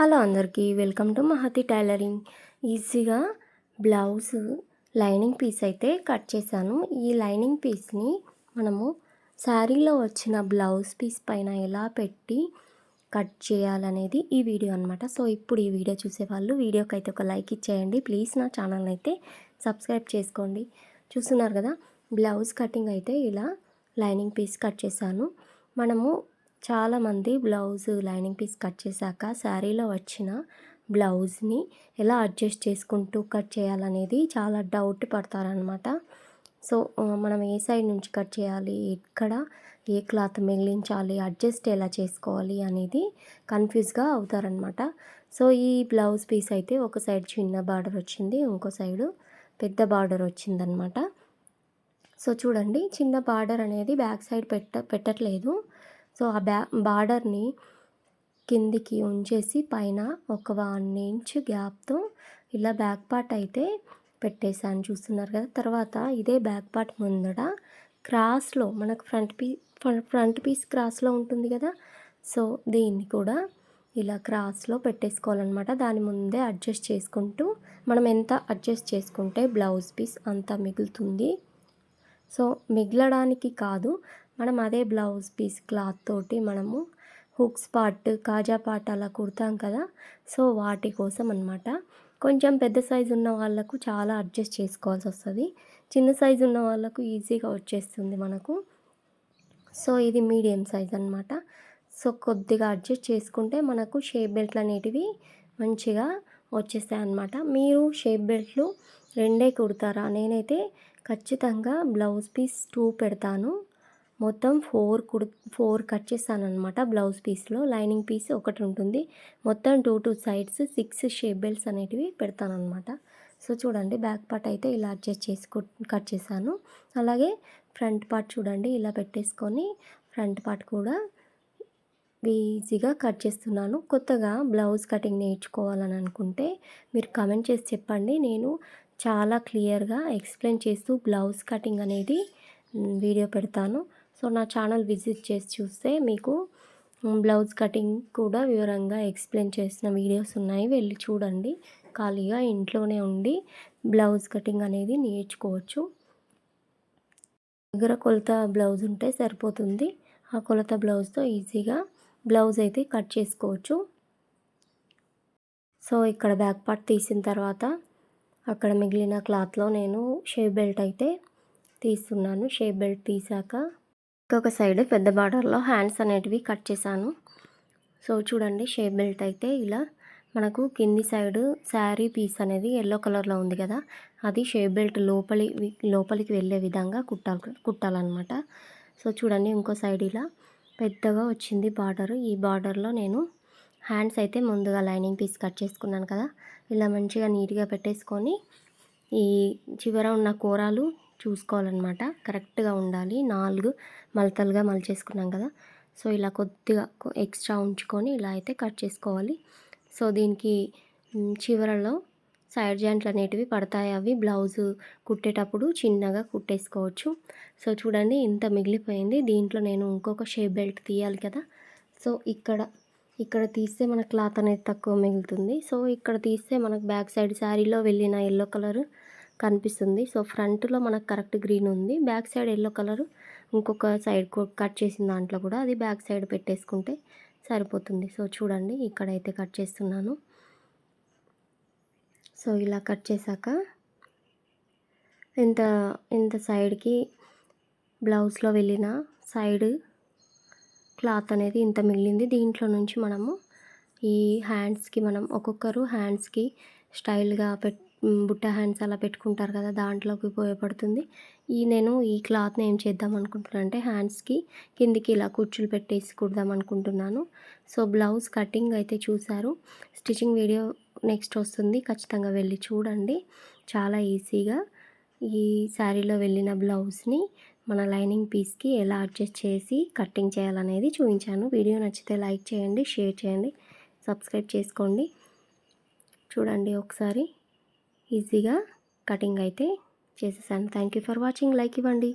Hello అందరికీ welcome to Mahathi tailoring. ఈజీగా blouse lining piece అయితే కట్ చేశాను. ఈ లైనింగ్ పీస్ని మనము శారీలో వచ్చిన బ్లౌజ్ పీస్ పైన ఎలా పెట్టి కట్ చేయాలనేది ఈ వీడియో అనమాట. సో ఇప్పుడు ఈ వీడియో చూసేవాళ్ళు వీడియోకి అయితే ఒక లైక్ ఇచ్చేయండి ప్లీజ్. నా ఛానల్ని అయితే సబ్స్క్రైబ్ చేసుకోండి. చూస్తున్నారు కదా, బ్లౌజ్ కటింగ్ అయితే ఇలా లైనింగ్ పీస్ కట్ చేశాను. మనము చాలామంది బ్లౌజ్ లైనింగ్ పీస్ కట్ చేశాక శారీలో వచ్చిన బ్లౌజ్ని ఎలా అడ్జస్ట్ చేసుకుంటూ కట్ చేయాలనేది చాలా డౌట్ పడతారనమాట. సో మనం ఏ సైడ్ నుంచి కట్ చేయాలి, ఎక్కడ ఏ క్లాత్ మిగిలించాలి, అడ్జస్ట్ ఎలా చేసుకోవాలి అనేది కన్ఫ్యూజ్గా అవుతారనమాట. సో ఈ బ్లౌజ్ పీస్ అయితే ఒక సైడ్ చిన్న బార్డర్ వచ్చింది, ఇంకో సైడు పెద్ద బార్డర్ వచ్చిందనమాట. సో చూడండి, చిన్న బార్డర్ అనేది బ్యాక్ సైడ్ పెట్టట్లేదు. సో ఆ బార్డర్ని కిందికి ఉంచేసి పైన ఒక 1 ఇంచ్ గ్యాప్తో ఇలా బ్యాక్ పార్ట్ అయితే పెట్టేశాను. చూస్తున్నారు కదా. తర్వాత ఇదే బ్యాక్ పార్ట్ ముందర క్రాస్లో మనకు ఫ్రంట్ పీస్ క్రాస్లో ఉంటుంది కదా. సో దీన్ని కూడా ఇలా క్రాస్లో పెట్టేసుకోవాలన్నమాట. దాని ముందే అడ్జస్ట్ చేసుకుంటూ మనం ఎంత అడ్జస్ట్ చేసుకుంటే బ్లౌజ్ పీస్ అంత మిగులుతుంది. సో మిగలడానికి కాదు, మనం అదే బ్లౌజ్ పీస్ క్లాత్ తోటి మనము హుక్స్ పార్ట్, కాజా పార్ట్ అలా కుడతాం కదా. సో వాటి కోసం అనమాట. కొంచెం పెద్ద సైజు ఉన్న వాళ్ళకు చాలా అడ్జస్ట్ చేసుకోవాల్సి వస్తుంది, చిన్న సైజు ఉన్న వాళ్ళకు ఈజీగా వచ్చేస్తుంది మనకు. సో ఇది మీడియం సైజ్ అనమాట. సో కొద్దిగా అడ్జస్ట్ చేసుకుంటే మనకు షేప్ బెల్ట్లు అనేటివి మంచిగా వచ్చేస్తాయి అన్నమాట. మీరు షేప్ బెల్ట్లు రెండే కుడతారా? నేనైతే ఖచ్చితంగా బ్లౌజ్ పీస్ 2 పెడతాను. మొత్తం 4 కట్ చేస్తాను అనమాట. బ్లౌజ్ పీస్లో లైనింగ్ పీస్ ఒకటి ఉంటుంది. మొత్తం 2 సైడ్స్ 6 షేప్ బెల్ట్స్ అనేటివి పెడతాను అనమాట. సో చూడండి, బ్యాక్ పార్ట్ అయితే ఇలా అడ్జస్ట్ కట్ చేశాను. అలాగే ఫ్రంట్ పార్ట్ చూడండి, ఇలా పెట్టేసుకొని ఫ్రంట్ పార్ట్ కూడా ఈజీగా కట్ చేస్తున్నాను. కొత్తగా బ్లౌజ్ కటింగ్ నేర్చుకోవాలని అనుకుంటే మీరు కమెంట్ చేసి చెప్పండి. నేను చాలా క్లియర్గా ఎక్స్ప్లెయిన్ చేస్తూ బ్లౌజ్ కటింగ్ అనేది వీడియో పెడతాను. సో నా ఛానల్ విజిట్ చేసి చూస్తే మీకు బ్లౌజ్ కటింగ్ కూడా వివరంగా ఎక్స్ప్లెయిన్ చేసిన వీడియోస్ ఉన్నాయి, వెళ్ళి చూడండి. ఖాళీగా ఇంట్లోనే ఉండి బ్లౌజ్ కటింగ్ అనేది నేర్చుకోవచ్చు. దగ్గర కొలత బ్లౌజ్ ఉంటే సరిపోతుంది. ఆ కొలత బ్లౌజ్తో ఈజీగా బ్లౌజ్ అయితే కట్ చేసుకోవచ్చు. సో ఇక్కడ బ్యాక్ పార్ట్ తీసిన తర్వాత అక్కడ మిగిలిన క్లాత్లో నేను షేప్ బెల్ట్ అయితే తీస్తున్నాను. షేప్ బెల్ట్ తీసాక ఇంకొక సైడ్ పెద్ద బార్డర్లో హ్యాండ్స్ అనేటివి కట్ చేశాను. సో చూడండి, షేప్ బెల్ట్ అయితే ఇలా మనకు కింది సైడ్ శారీ పీస్ అనేది ఎల్లో కలర్లో ఉంది కదా, అది షేప్ బెల్ట్ లోపలికి వెళ్ళే విధంగా కుట్టాలన్నమాట. సో చూడండి, ఇంకో సైడ్ ఇలా పెద్దగా వచ్చింది బార్డర్. ఈ బార్డర్లో నేను హ్యాండ్స్ అయితే ముందుగా లైనింగ్ పీస్ కట్ చేసుకున్నాను కదా, ఇలా మంచిగా నీట్గా పెట్టేసుకొని ఈ చివర ఉన్న కూరాలు చూసుకోవాలన్నమాట. కరెక్ట్గా ఉండాలి. 4 మలతలుగా మలిచేసుకున్నాం కదా. సో ఇలా కొద్దిగా ఎక్స్ట్రా ఉంచుకొని ఇలా అయితే కట్ చేసుకోవాలి. సో దీనికి చివరలో సైడ్ జాయింట్లు అనేటివి పడతాయి, అవి బ్లౌజు కుట్టేటప్పుడు చిన్నగా కుట్టేసుకోవచ్చు. సో చూడండి, ఇంత మిగిలిపోయింది. దీంట్లో నేను ఇంకొక షేప్ బెల్ట్ తీయాలి కదా. సో ఇక్కడ తీస్తే మన క్లాత్ అనేది తక్కువ మిగులుతుంది. సో ఇక్కడ తీస్తే మనకు బ్యాక్ సైడ్ శారీలో వెళ్ళిన ఎల్లో కలర్ కనిపిస్తుంది. సో ఫ్రంట్లో మనకు కరెక్ట్ గ్రీన్ ఉంది, బ్యాక్ సైడ్ ఎల్లో కలర్ ఇంకొక సైడ్ కట్ చేసిన దాంట్లో కూడా అది బ్యాక్ సైడ్ పెట్టేసుకుంటే సరిపోతుంది. సో చూడండి, ఇక్కడైతే కట్ చేస్తున్నాను. సో ఇలా కట్ చేశాక ఇంత సైడ్కి బ్లౌజ్లో వెళ్ళిన సైడ్ క్లాత్ అనేది ఇంత మిగిలింది. దీంట్లో నుంచి మనము ఈ హ్యాండ్స్కి మనం ఒక్కొక్కరు హ్యాండ్స్కి స్టైల్గా బుట్ట హ్యాండ్స్ అలా పెట్టుకుంటారు కదా, దాంట్లోకి ఉపయోగపడుతుంది. నేను ఈ క్లాత్ని ఏం చేద్దాం అనుకుంటున్నాను అంటే హ్యాండ్స్కి కిందికి ఇలా కుచ్చులు పెట్టేసి కుడదాం అనుకుంటున్నాను. సో బ్లౌజ్ కటింగ్ అయితే చూసారు, స్టిచ్చింగ్ వీడియో నెక్స్ట్ వస్తుంది, ఖచ్చితంగా వెళ్ళి చూడండి. చాలా ఈజీగా ఈ శారీలో వెళ్ళిన బ్లౌజ్ని మన లైనింగ్ పీస్కి ఎలా అడ్జస్ట్ చేసి కటింగ్ చేయాలనేది చూపించాను. వీడియో నచ్చితే లైక్ చేయండి, షేర్ చేయండి, సబ్స్క్రైబ్ చేసుకోండి. చూడండి, ఒకసారి ఈజీగా కటింగ్ అయితే చేసేసాను. Thank you for watching. Like ఇవ్వండి.